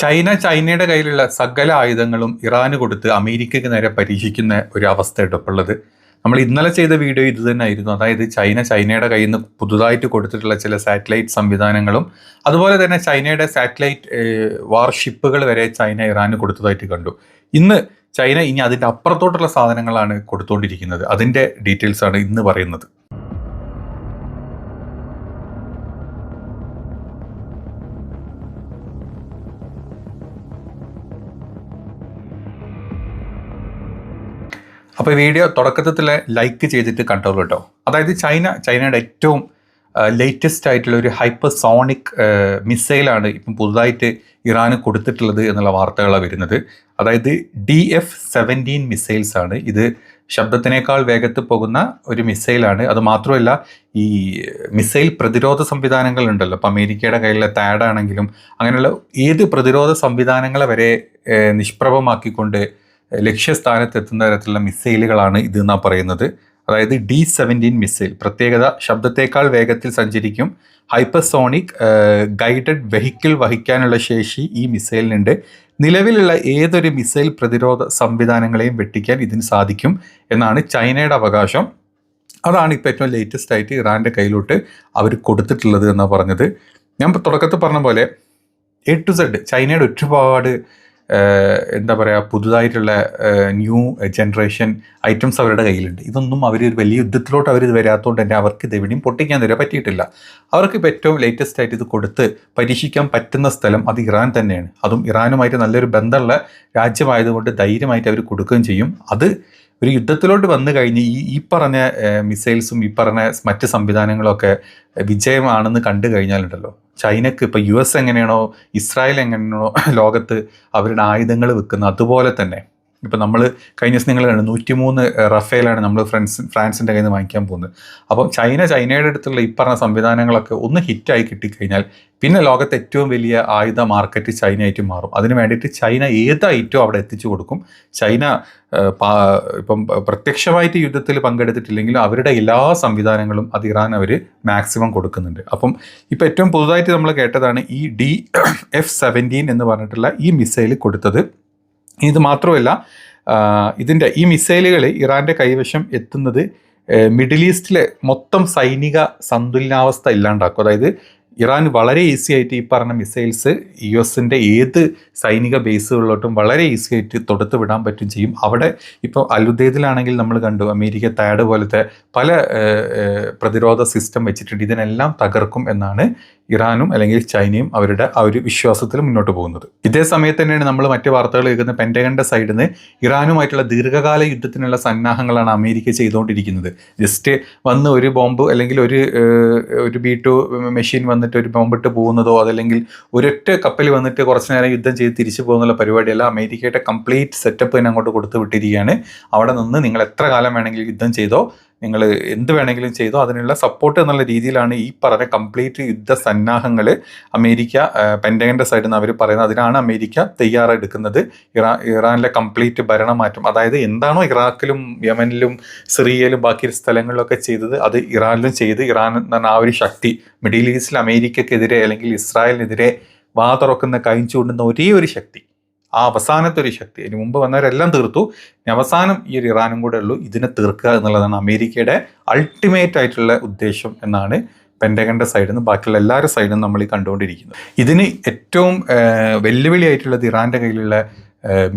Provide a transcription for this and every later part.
ചൈനയുടെ കയ്യിലുള്ള സകല ആയുധങ്ങളും ഇറാന് കൊടുത്ത് അമേരിക്കയ്ക്ക് നേരെ പരീക്ഷിക്കുന്ന ഒരു അവസ്ഥയാണ് ഇപ്പോൾ ഉള്ളത്. നമ്മൾ ഇന്നലെ ചെയ്ത വീഡിയോ ഇത് തന്നെയായിരുന്നു. അതായത് ചൈനയുടെ കയ്യിൽ നിന്ന് പുതുതായിട്ട് കൊടുത്തിട്ടുള്ള ചില സാറ്റലൈറ്റ് സംവിധാനങ്ങളും അതുപോലെ തന്നെ ചൈനയുടെ സാറ്റലൈറ്റ് വാർഷിപ്പുകൾ വരെ ചൈന ഇറാന് കൊടുത്തതായിട്ട് കണ്ടു. ഇന്ന് ചൈന ഇനി അതിൻ്റെ അപ്പുറത്തോട്ടുള്ള സാധനങ്ങളാണ് കൊടുത്തുകൊണ്ടിരിക്കുന്നത്. അതിൻ്റെ ഡീറ്റെയിൽസ് ആണ് ഇന്ന് പറയുന്നത്. അപ്പോൾ വീഡിയോ തുടക്കത്തിൽ ലൈക്ക് ചെയ്തിട്ട് കണ്ടോളൂ കേട്ടോ. അതായത് ചൈനയുടെ ഏറ്റവും ലേറ്റസ്റ്റ് ആയിട്ടുള്ള ഒരു ഹൈപ്പർസോണിക് മിസൈലാണ് ഇപ്പം പുതുതായിട്ട് ഇറാന് കൊടുത്തിട്ടുള്ളത് എന്നുള്ള വാർത്തകളാണ് വരുന്നത്. അതായത് DF-17 മിസൈൽസ് ആണ് ഇത്. ശബ്ദത്തിനേക്കാൾ വേഗത്തിൽ പോകുന്ന ഒരു മിസൈലാണ്. അത് മാത്രമല്ല, ഈ മിസൈൽ പ്രതിരോധ സംവിധാനങ്ങൾ ഉണ്ടല്ലോ, ഇപ്പം അമേരിക്കയുടെ കയ്യിലെ THAAD ആണെങ്കിലും അങ്ങനെയുള്ള ഏത് പ്രതിരോധ സംവിധാനങ്ങളെ വരെ നിഷ്പ്രഭമാക്കിക്കൊണ്ട് ലക്ഷ്യസ്ഥാനത്തെത്തുന്ന തരത്തിലുള്ള മിസൈലുകളാണ് ഇത് എന്നാണ് പറയുന്നത്. അതായത് D-17 മിസൈൽ പ്രത്യേകത ശബ്ദത്തേക്കാൾ വേഗത്തിൽ സഞ്ചരിക്കും, ഹൈപ്പർസോണിക് ഗൈഡഡ് വെഹിക്കിൾ വഹിക്കാനുള്ള ശേഷി ഈ മിസൈലിനുണ്ട്. നിലവിലുള്ള ഏതൊരു മിസൈൽ പ്രതിരോധ സംവിധാനങ്ങളെയും വെട്ടിക്കാൻ ഇതിന് സാധിക്കും എന്നാണ് ചൈനയുടെ അവകാശം. അതാണ് ഇപ്പോൾ ഏറ്റവും ലേറ്റസ്റ്റ് ആയിട്ട് ഇറാൻ്റെ കയ്യിലോട്ട് അവർ കൊടുത്തിട്ടുള്ളത് എന്നാണ് പറഞ്ഞത്. ഞാൻ തുടക്കത്തിൽ പറഞ്ഞ പോലെ A to Z ചൈനയുടെ ഒരുപാട് എന്താ പറയുക പുതുതായിട്ടുള്ള ന്യൂ ജനറേഷൻ ഐറ്റംസ് അവരുടെ കയ്യിലുണ്ട്. ഇതൊന്നും അവർ വലിയ യുദ്ധത്തിലോട്ട് അവർ വരാത്തതുകൊണ്ട് തന്നെ അവർക്ക് ഇത് എവിടെയും പൊട്ടിക്കാൻ തരാൻ പറ്റിയിട്ടില്ല. അവർക്ക് ഇപ്പോൾ ഏറ്റവും ലേറ്റസ്റ്റ് ആയിട്ട് ഇത് കൊടുത്ത് പരീക്ഷിക്കാൻ പറ്റുന്ന സ്ഥലം അത് ഇറാൻ തന്നെയാണ്. അതും ഇറാനുമായിട്ട് നല്ലൊരു ബന്ധമുള്ള രാജ്യമായതുകൊണ്ട് ധൈര്യമായിട്ട് അവർ കൊടുക്കുകയും ചെയ്യും. അത് ഒരു യുദ്ധത്തിലോട്ട് വന്നു കഴിഞ്ഞ് ഈ പറഞ്ഞ മിസൈൽസും ഈ പറഞ്ഞ മറ്റ് സംവിധാനങ്ങളൊക്കെ വിജയമാണെന്ന് കണ്ടു കഴിഞ്ഞാലുണ്ടല്ലോ, ചൈനക്ക് ഇപ്പോൾ US എങ്ങനെയാണോ ഇസ്രായേൽ എങ്ങനെയാണോ ലോകത്ത് അവരുടെ ആയുധങ്ങൾ വെക്കുന്നത്, അതുപോലെ തന്നെ ഇപ്പം നമ്മൾ കഴിഞ്ഞ ദിവസം നിങ്ങൾ കണ്ടു 103 റഫേലാണ് നമ്മൾ ഫ്രാൻസിൻ്റെ കയ്യിൽ നിന്ന് വാങ്ങിക്കാൻ പോകുന്നത്. അപ്പം ചൈനയുടെ അടുത്തുള്ള ഈ പറഞ്ഞ സംവിധാനങ്ങളൊക്കെ ഒന്ന് ഹിറ്റായി കിട്ടിക്കഴിഞ്ഞാൽ പിന്നെ ലോകത്തെ ഏറ്റവും വലിയ ആയുധ മാർക്കറ്റ് ചൈന ആയിട്ട് മാറും. അതിന് വേണ്ടിയിട്ട് ചൈന ഏത് ഐറ്റവും അവിടെ എത്തിച്ചു കൊടുക്കും. ചൈന ഇപ്പം പ്രത്യക്ഷമായിട്ട് യുദ്ധത്തിൽ പങ്കെടുത്തിട്ടില്ലെങ്കിലും അവരുടെ എല്ലാ സംവിധാനങ്ങളും അത് ഇറാൻ അവർ മാക്സിമം കൊടുക്കുന്നുണ്ട്. അപ്പം ഇപ്പം ഏറ്റവും പുതുതായിട്ട് നമ്മൾ കേട്ടതാണ് ഈ DF-17 എന്ന് പറഞ്ഞിട്ടുള്ള ഈ മിസൈൽ കൊടുത്തത്. ഇത് മാത്രമല്ല, ഈ മിസൈലുകൾ ഇറാൻ്റെ കൈവശം എത്തുന്നത് മിഡിൽ ഈസ്റ്റിലെ മൊത്തം സൈനിക സന്തുലനാവസ്ഥ ഇല്ലാണ്ടാക്കും. അതായത് ഇറാൻ വളരെ ഈസി ആയിട്ട് ഈ പറഞ്ഞ മിസൈൽസ് US-ൻ്റെ ഏത് സൈനിക ബേസുകളിലോട്ടും വളരെ ഈസി ആയിട്ട് തൊടുത്ത് വിടാൻ പറ്റും ചെയ്യും. അവിടെ ഇപ്പോൾ അലുദൈദിലാണെങ്കിൽ നമ്മൾ കണ്ടു അമേരിക്ക THAAD പോലത്തെ പല പ്രതിരോധ സിസ്റ്റം വെച്ചിട്ടുണ്ട്. ഇതിനെല്ലാം തകർക്കും എന്നാണ് ഇറാനും അല്ലെങ്കിൽ ചൈനയും അവരുടെ ആ ഒരു വിശ്വാസത്തിൽ മുന്നോട്ട് പോകുന്നത്. ഇതേ സമയത്ത് തന്നെയാണ് നമ്മൾ മറ്റ് വാർത്തകൾ കേൾക്കുന്ന പെൻറ്റഗണിൻ്റെ സൈഡിൽ നിന്ന് ഇറാനുമായിട്ടുള്ള ദീർഘകാല യുദ്ധത്തിനുള്ള സന്നാഹങ്ങളാണ് അമേരിക്ക ചെയ്തുകൊണ്ടിരിക്കുന്നത്. ജസ്റ്റ് വന്ന് ഒരു ബോംബ് അല്ലെങ്കിൽ ഒരു B-2 മെഷീൻ വന്നിട്ട് ഒരു ബോംബിട്ട് പോകുന്നതോ അതല്ലെങ്കിൽ ഒരൊറ്റ കപ്പൽ വന്നിട്ട് കുറച്ച് നേരം യുദ്ധം ചെയ്ത് തിരിച്ചു പോകുന്നുള്ള പരിപാടിയല്ല. അമേരിക്കയുടെ കംപ്ലീറ്റ് സെറ്റപ്പ് തന്നെ അങ്ങോട്ട് കൊടുത്ത് വിട്ടിരിക്കുകയാണ്. അവിടെ നിന്ന് നിങ്ങൾ എത്ര കാലം വേണമെങ്കിലും യുദ്ധം ചെയ്തോ, നിങ്ങൾ എന്ത് വേണമെങ്കിലും ചെയ്തോ, അതിനുള്ള സപ്പോർട്ട് എന്നുള്ള രീതിയിലാണ് ഈ പറഞ്ഞ കംപ്ലീറ്റ് യുദ്ധ സന്നാഹങ്ങൾ അമേരിക്ക പെൻറ്റഗണിൻ്റെ സൈഡിൽ നിന്ന് അവർ പറയുന്നത്. അതിനാണ് അമേരിക്ക തയ്യാറെടുക്കുന്നത്. ഇറാനിലെ കംപ്ലീറ്റ് ഭരണമാറ്റം, അതായത് എന്താണോ ഇറാഖിലും യമനിലും സിറിയയിലും ബാക്കി സ്ഥലങ്ങളിലൊക്കെ ചെയ്തത് അത് ഇറാനിലും ചെയ്ത് ഇറാൻ എന്ന് പറഞ്ഞാൽ ആ ഒരു ശക്തി മിഡിൽ ഈസ്റ്റിൽ അമേരിക്കക്കെതിരെ അല്ലെങ്കിൽ ഇസ്രായേലിനെതിരെ വാ തുറക്കുന്ന കൈ ചൂണ്ടുന്ന ഒരേ ഒരു ശക്തി, ആ അവസാനത്തെ ഒരു ശക്തി. ഇതിന് മുമ്പ് വന്നവരെല്ലാം തീർത്തു, അവസാനം ഈ ഒരു ഇറാനും കൂടെ ഉള്ളൂ ഇതിനെ തീർക്കുക എന്നുള്ളതാണ് അമേരിക്കയുടെ അൾട്ടിമേറ്റ് ആയിട്ടുള്ള ഉദ്ദേശം എന്നാണ് പെൻറ്റഗണിൻ്റെ സൈഡിൽ നിന്ന് ബാക്കിയുള്ള എല്ലാവരുടെ സൈഡിൽ നിന്ന് നമ്മൾ ഈ കണ്ടുകൊണ്ടിരിക്കുന്നത്. ഇതിന് ഏറ്റവും വെല്ലുവിളിയായിട്ടുള്ളത് ഇറാൻ്റെ കയ്യിലുള്ള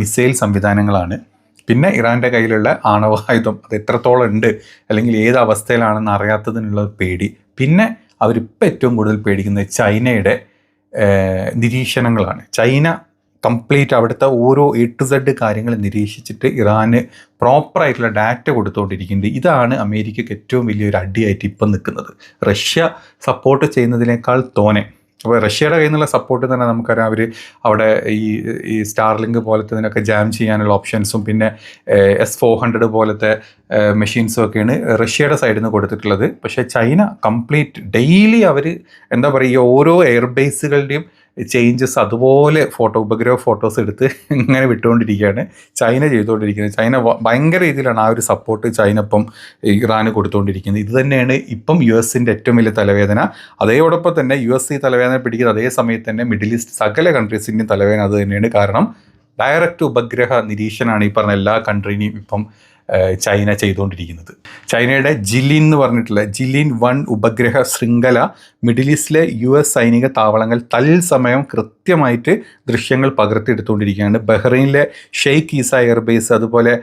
മിസൈൽ സംവിധാനങ്ങളാണ്. പിന്നെ ഇറാൻ്റെ കയ്യിലുള്ള ആണവായുധം അത് എത്രത്തോളം ഉണ്ട് അല്ലെങ്കിൽ ഏത് അവസ്ഥയിലാണെന്ന് അറിയാത്തതിനുള്ള പേടി. പിന്നെ അവരിപ്പോൾ ഏറ്റവും കൂടുതൽ പേടിക്കുന്നത് ചൈനയുടെ നിരീക്ഷണങ്ങളാണ്. ചൈന കംപ്ലീറ്റ് അവിടുത്തെ ഓരോ A to Z കാര്യങ്ങൾ നിരീക്ഷിച്ചിട്ട് ഇറാന് പ്രോപ്പറായിട്ടുള്ള ഡാറ്റ കൊടുത്തുകൊണ്ടിരിക്കുന്നത്. ഇതാണ് അമേരിക്കയ്ക്ക് ഏറ്റവും വലിയൊരു അടിയായിട്ട് ഇപ്പം നിൽക്കുന്നത്. റഷ്യ സപ്പോർട്ട് ചെയ്യുന്നതിനേക്കാൾ തോനെ. അപ്പോൾ റഷ്യയുടെ കയ്യിൽ നിന്നുള്ള സപ്പോർട്ട് തന്നെ നമുക്കറിയാം. അവർ അവിടെ ഈ സ്റ്റാർലിങ്ക് പോലത്തതിനൊക്കെ ജാം ചെയ്യാനുള്ള ഓപ്ഷൻസും പിന്നെ S-400 പോലത്തെ മെഷീൻസും ഒക്കെയാണ് റഷ്യയുടെ സൈഡിൽ നിന്ന് കൊടുത്തിട്ടുള്ളത്. പക്ഷേ ചൈന കംപ്ലീറ്റ് ഡെയിലി അവർ എന്താ പറയുക, ഈ ഓരോ എയർബേസുകളുടെയും ചേഞ്ചസ് അതുപോലെ ഉപഗ്രഹ ഫോട്ടോസ് എടുത്ത് ഇങ്ങനെ വിട്ടുകൊണ്ടിരിക്കുകയാണ് ചൈന ചെയ്തുകൊണ്ടിരിക്കുന്നത്. ചൈന ഭയങ്കര രീതിയിലാണ് ആ ഒരു സപ്പോർട്ട് ചൈന ഇപ്പം ഇറാന് കൊടുത്തുകൊണ്ടിരിക്കുന്നത്. ഇത് തന്നെയാണ് ഇപ്പം US-ൻ്റെ ഏറ്റവും വലിയ തലവേദന. അതോടൊപ്പം തന്നെ US ഈ തലവേദന പിടിക്കുന്ന അതേ സമയത്ത് തന്നെ മിഡിൽ ഈസ്റ്റ് സകല കൺട്രീസിൻ്റെയും തലവേദന അത് തന്നെയാണ്. കാരണം ഡയറക്റ്റ് ഉപഗ്രഹ നിരീക്ഷണമാണ് ഈ പറഞ്ഞ എല്ലാ കൺട്രീനെയും ഇപ്പം ചൈന ചെയ്തുകൊണ്ടിരിക്കുന്നത്. ചൈനയുടെ ജിലിൻ എന്ന് പറഞ്ഞിട്ടുള്ള ജിലിൻ 1 ഉപഗ്രഹ ശൃംഖല മിഡിൽ ഈസ്റ്റിലെ US സൈനിക താവളങ്ങൾ തത്സമയം കൃത്യമായിട്ട് ദൃശ്യങ്ങൾ പകർത്തിയെടുത്തുകൊണ്ടിരിക്കുകയാണ്. ബഹ്റൈനിലെ ഷെയ്ഖ് ഈസ എയർബേസ്, അതുപോലെ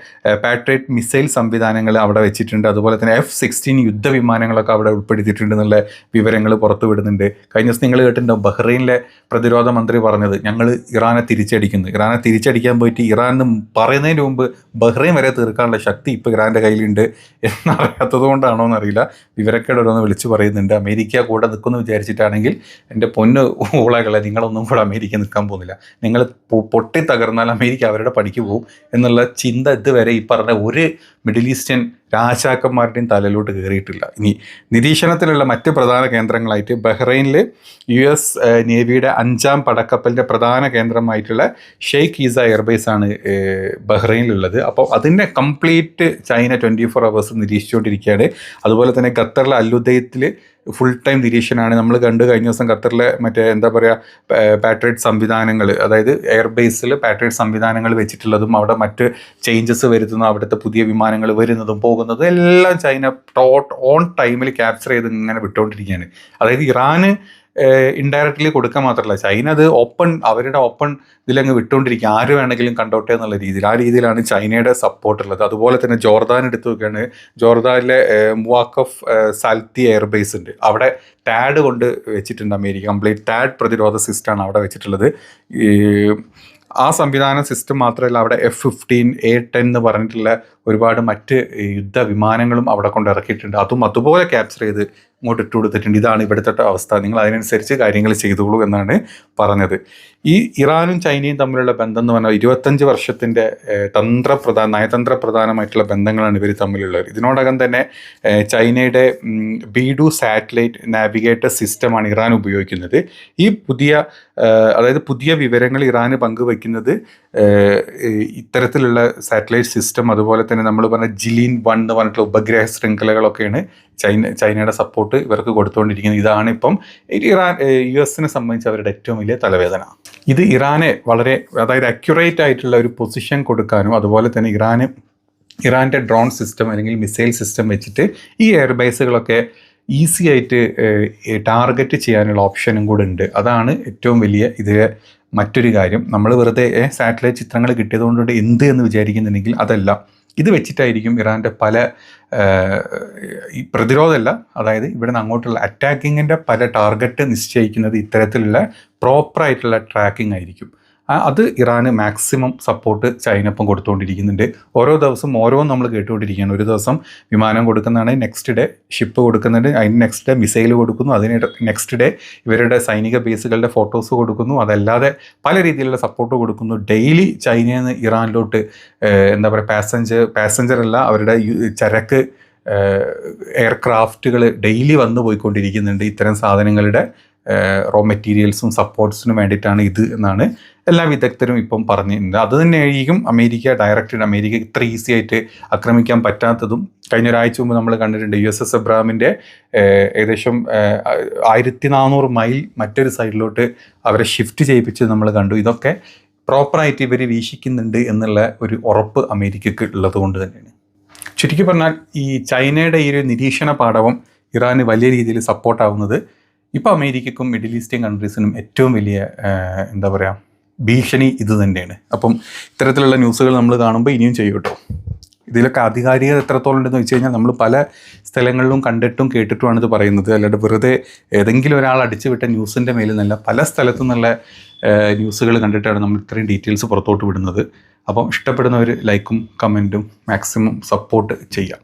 പാട്രിയറ്റ് മിസൈൽ സംവിധാനങ്ങൾ അവിടെ വെച്ചിട്ടുണ്ട്. അതുപോലെ തന്നെ F-16 യുദ്ധവിമാനങ്ങളൊക്കെ അവിടെ ഉൾപ്പെടുത്തിയിട്ടുണ്ട് എന്നുള്ള വിവരങ്ങൾ പുറത്തു വിടുന്നുണ്ട്. കഴിഞ്ഞ ദിവസം നിങ്ങൾ കേട്ടിട്ടുണ്ടാവും ബഹ്റൈനിലെ പ്രതിരോധ മന്ത്രി പറഞ്ഞത്, ഞങ്ങൾ ഇറാനെ തിരിച്ചടിക്കുന്നു. ഇറാനെ തിരിച്ചടിക്കാൻ പോയിട്ട് ഇറാൻ പറയുന്നതിന് മുമ്പ് ബഹ്റൈൻ വരെ തീർക്കാനുള്ള ശക്തി ഇപ്പോൾ ഇറാൻ്റെ കയ്യിലുണ്ട് എന്നറിയാത്തത് കൊണ്ടാണോ എന്നറിയില്ല. വിവരക്കേട് ഓരോന്ന് വിളിച്ചു പറയുന്നുണ്ട്. അമേരിക്ക കൂടെ നിൽക്കുമെന്ന് വിചാരിച്ചിട്ടാണെങ്കിൽ എൻ്റെ പൊന്ന് ഊളകളെ, നിങ്ങളൊന്നും കൂടെ അമേരിക്ക നിൽക്കാൻ പോകുന്നില്ല. നിങ്ങൾ പൊട്ടി തകർന്നാൽ അമേരിക്ക അവരുടെ പണിക്ക് പോകും എന്നുള്ള ചിന്ത ഇതുവരെ ഈ പറഞ്ഞ ഒരു മിഡിൽ ഈസ്റ്റേൺ രാജാക്കന്മാരുടെയും തലയിലോട്ട് കയറിയിട്ടില്ല. ഇനി നിരീക്ഷണത്തിലുള്ള മറ്റ് പ്രധാന കേന്ദ്രങ്ങളായിട്ട് ബഹ്റൈനിൽ US നേവിയുടെ 5ാം പടക്കപ്പലിൻ്റെ പ്രധാന കേന്ദ്രമായിട്ടുള്ള ഷെയ്ഖ് ഈസ എയർബേസ് ആണ് ബഹ്റൈനിലുള്ളത്. അപ്പോൾ അതിൻ്റെ കംപ്ലീറ്റ് ചൈന 24 hours നിരീക്ഷിച്ചുകൊണ്ടിരിക്കുകയാണ്. അതുപോലെ തന്നെ ഖത്തറിലെ അല്ലുദയത്തിൽ ഫുൾ ടൈം നിരീക്ഷണമാണ്. നമ്മൾ കണ്ടു കഴിഞ്ഞ ദിവസം ഖത്തറിലെ മറ്റേ എന്താ പറയുക പാട്രിയറ്റ് സംവിധാനങ്ങൾ, അതായത് എയർബേസിൽ പാട്രിയറ്റ് സംവിധാനങ്ങൾ വെച്ചിട്ടുള്ളതും അവിടെ മറ്റ് ചേഞ്ചസ് വരുത്തുന്നതും അവിടുത്തെ പുതിയ വിമാനങ്ങൾ വരുന്നതും പോകുന്നതും എല്ലാം ചൈന ഓൺ ടൈമിൽ ക്യാപ്ചർ ചെയ്ത് ഇങ്ങനെ വിട്ടുകൊണ്ടിരിക്കുകയാണ്. അതായത് ഇറാന് ഇൻഡയറക്റ്റ്ലി കൊടുക്കാൻ മാത്രമല്ല, ചൈന അത് അവരുടെ ഓപ്പൺ ഇതിലങ്ങ് വിട്ടുകൊണ്ടിരിക്കുക, ആര് വേണമെങ്കിലും കണ്ടോട്ടെ എന്നുള്ള രീതിയിൽ. ആ രീതിയിലാണ് ചൈനയുടെ സപ്പോർട്ട് ഉള്ളത്. അതുപോലെ തന്നെ ജോർദാൻ എടുത്തു നോക്കുകയാണ്. ജോർദാനിലെ മുവാഖഫ് സാൽത്തി എയർബേസ് ഉണ്ട്. അവിടെ ടാഡ് കൊണ്ട് വെച്ചിട്ടുണ്ട് അമേരിക്ക. കംപ്ലീറ്റ് ടാഡ് പ്രതിരോധ സിസ്റ്റമാണ് അവിടെ വെച്ചിട്ടുള്ളത്. ആ സംവിധാന സിസ്റ്റം മാത്രമല്ല, അവിടെ F-15 A-10 എന്ന് പറഞ്ഞിട്ടുള്ള ഒരുപാട് മറ്റ് യുദ്ധവിമാനങ്ങളും അവിടെ കൊണ്ട് ഇറക്കിയിട്ടുണ്ട്. അതുപോലെ ക്യാപ്ചർ ചെയ്ത് ഇങ്ങോട്ട് ഇട്ട് കൊടുത്തിട്ടുണ്ട്. ഇതാണ് ഇവിടുത്തെ അവസ്ഥ, നിങ്ങൾ അതിനനുസരിച്ച് കാര്യങ്ങൾ ചെയ്തോളൂ എന്നാണ് പറഞ്ഞത്. ഈ ഇറാനും ചൈനയും തമ്മിലുള്ള ബന്ധം എന്ന് പറഞ്ഞാൽ 25 വർഷത്തിൻ്റെ നയതന്ത്ര പ്രധാനമായിട്ടുള്ള ബന്ധങ്ങളാണ് ഇവർ തമ്മിലുള്ളത്. ഇതിനോടകം തന്നെ ചൈനയുടെ ബീഡു സാറ്റലൈറ്റ് നാവിഗേറ്റർ സിസ്റ്റമാണ് ഇറാൻ ഉപയോഗിക്കുന്നത്. ഈ പുതിയ വിവരങ്ങൾ ഇറാന് പങ്കുവയ്ക്കുന്നത് ഇത്തരത്തിലുള്ള സാറ്റലൈറ്റ് സിസ്റ്റം, അതുപോലെ തന്നെ നമ്മൾ പറഞ്ഞ ജിലിൻ 1 എന്ന് പറഞ്ഞിട്ടുള്ള ഉപഗ്രഹ ശൃംഖലകളൊക്കെയാണ് ചൈനയുടെ സപ്പോർട്ട് ഇവർക്ക് കൊടുത്തുകൊണ്ടിരിക്കുന്നത്. ഇതാണ് ഇപ്പം US-നെ സംബന്ധിച്ച് അവരുടെ ഏറ്റവും വലിയ തലവേദന. ഇത് ഇറാനെ വളരെ, അതായത് അക്യുറേറ്റ് ആയിട്ടുള്ള ഒരു പൊസിഷൻ കൊടുക്കാനും, അതുപോലെ തന്നെ ഇറാൻ്റെ ഡ്രോൺ സിസ്റ്റം അല്ലെങ്കിൽ മിസൈൽ സിസ്റ്റം വെച്ചിട്ട് ഈ എയർബേസുകളൊക്കെ ഈസി ആയിട്ട് ടാർഗറ്റ് ചെയ്യാനുള്ള ഓപ്ഷനും കൂടെ ഉണ്ട്. അതാണ് ഏറ്റവും വലിയ മറ്റൊരു കാര്യം. നമ്മൾ വെറുതെ സാറ്റലൈറ്റ് ചിത്രങ്ങൾ കിട്ടിയതുകൊണ്ട് എന്ത് എന്ന് വിചാരിക്കുന്നുണ്ടെങ്കിൽ അതല്ല, ഇത് വെച്ചിട്ടായിരിക്കും ഇറാൻ്റെ പല പ്രതിരോധമല്ല, അതായത് ഇവിടെ നിന്ന് അങ്ങോട്ടുള്ള അറ്റാക്കിങ്ങിൻ്റെ പല ടാർഗറ്റ് നിശ്ചയിക്കുന്നത് ഇത്തരത്തിലുള്ള പ്രോപ്പറായിട്ടുള്ള ട്രാക്കിംഗ് ആയിരിക്കും. അത് ഇറാന് മാക്സിമം സപ്പോർട്ട് ചൈന ഇപ്പം കൊടുത്തുകൊണ്ടിരിക്കുന്നുണ്ട്. ഓരോ ദിവസം ഓരോന്നും നമ്മൾ കേട്ടുകൊണ്ടിരിക്കുകയാണ്. ഒരു ദിവസം വിമാനം കൊടുക്കുന്നതാണ്, നെക്സ്റ്റ് ഡേ ഷിപ്പ് കൊടുക്കുന്നുണ്ട്, അതിന് നെക്സ്റ്റ് ഡേ മിസൈൽ കൊടുക്കുന്നു, അതിന് നെക്സ്റ്റ് ഡേ ഇവരുടെ സൈനിക ബേസുകളുടെ ഫോട്ടോസ് കൊടുക്കുന്നു. അതല്ലാതെ പല രീതിയിലുള്ള സപ്പോർട്ട് കൊടുക്കുന്നു. ഡെയിലി ചൈനയിൽ നിന്ന് ഇറാനിലോട്ട് എന്താ പറയുക പാസഞ്ചർ അല്ല, അവരുടെ ചരക്ക് എയർക്രാഫ്റ്റുകൾ ഡെയിലി വന്നു പോയിക്കൊണ്ടിരിക്കുന്നുണ്ട്. ഇത്തരം സാധനങ്ങളുടെ റോ മെറ്റീരിയൽസും സപ്പോർട്ട്സിനും വേണ്ടിയിട്ടാണ് ഇത് എന്നാണ് എല്ലാ വിദഗ്ധരും ഇപ്പം പറഞ്ഞിട്ടുണ്ട്. അത് തന്നെയായിരിക്കും അമേരിക്ക ഇത്ര ഈസി ആയിട്ട് ആക്രമിക്കാൻ പറ്റാത്തതും. കഴിഞ്ഞ ഒരാഴ്ച മുമ്പ് നമ്മൾ കണ്ടിട്ടുണ്ട് USS അബ്രാമിൻ്റെ ഏകദേശം 1400 മൈൽ മറ്റൊരു സൈഡിലോട്ട് അവരെ ഷിഫ്റ്റ് ചെയ്യിപ്പിച്ച് നമ്മൾ കണ്ടു. ഇതൊക്കെ പ്രോപ്പറായിട്ട് ഇവർ വീക്ഷിക്കുന്നുണ്ട് എന്നുള്ള ഒരു ഉറപ്പ് അമേരിക്കക്ക് ഉള്ളത് കൊണ്ട് തന്നെയാണ്. ചുരുക്കി പറഞ്ഞാൽ ഈ ചൈനയുടെ ഈ ഒരു നിരീക്ഷണ പാടവം ഇറാന് വലിയ രീതിയിൽ സപ്പോർട്ടാവുന്നത് ഇപ്പോൾ അമേരിക്കക്കും മിഡിൽ ഈസ്റ്റേൺ കൺട്രീസിനും ഏറ്റവും വലിയ എന്താ പറയുക ഭീഷണി ഇത് തന്നെയാണ്. അപ്പം ഇത്തരത്തിലുള്ള ന്യൂസുകൾ നമ്മൾ കാണുമ്പോൾ ഇനിയും ചെയ്യും കേട്ടോ. ഇതിലൊക്കെ ആധികാരികത എത്രത്തോളം ഉണ്ടെന്ന് വെച്ച് കഴിഞ്ഞാൽ നമ്മൾ പല സ്ഥലങ്ങളിലും കണ്ടിട്ടും കേട്ടിട്ടുമാണ് ഇത് പറയുന്നത്. അല്ലാണ്ട് വെറുതെ ഏതെങ്കിലും ഒരാൾ അടിച്ചു വിട്ട ന്യൂസിൻ്റെ മേലിൽ നിന്നല്ല, പല സ്ഥലത്തു നിന്നുള്ള ന്യൂസുകൾ കണ്ടിട്ടാണ് നമ്മൾ ഇത്രയും ഡീറ്റെയിൽസ് പുറത്തോട്ട് വിടുന്നത്. അപ്പം ഇഷ്ടപ്പെടുന്നവർ ലൈക്കും കമൻറ്റും മാക്സിമം സപ്പോർട്ട് ചെയ്യാം.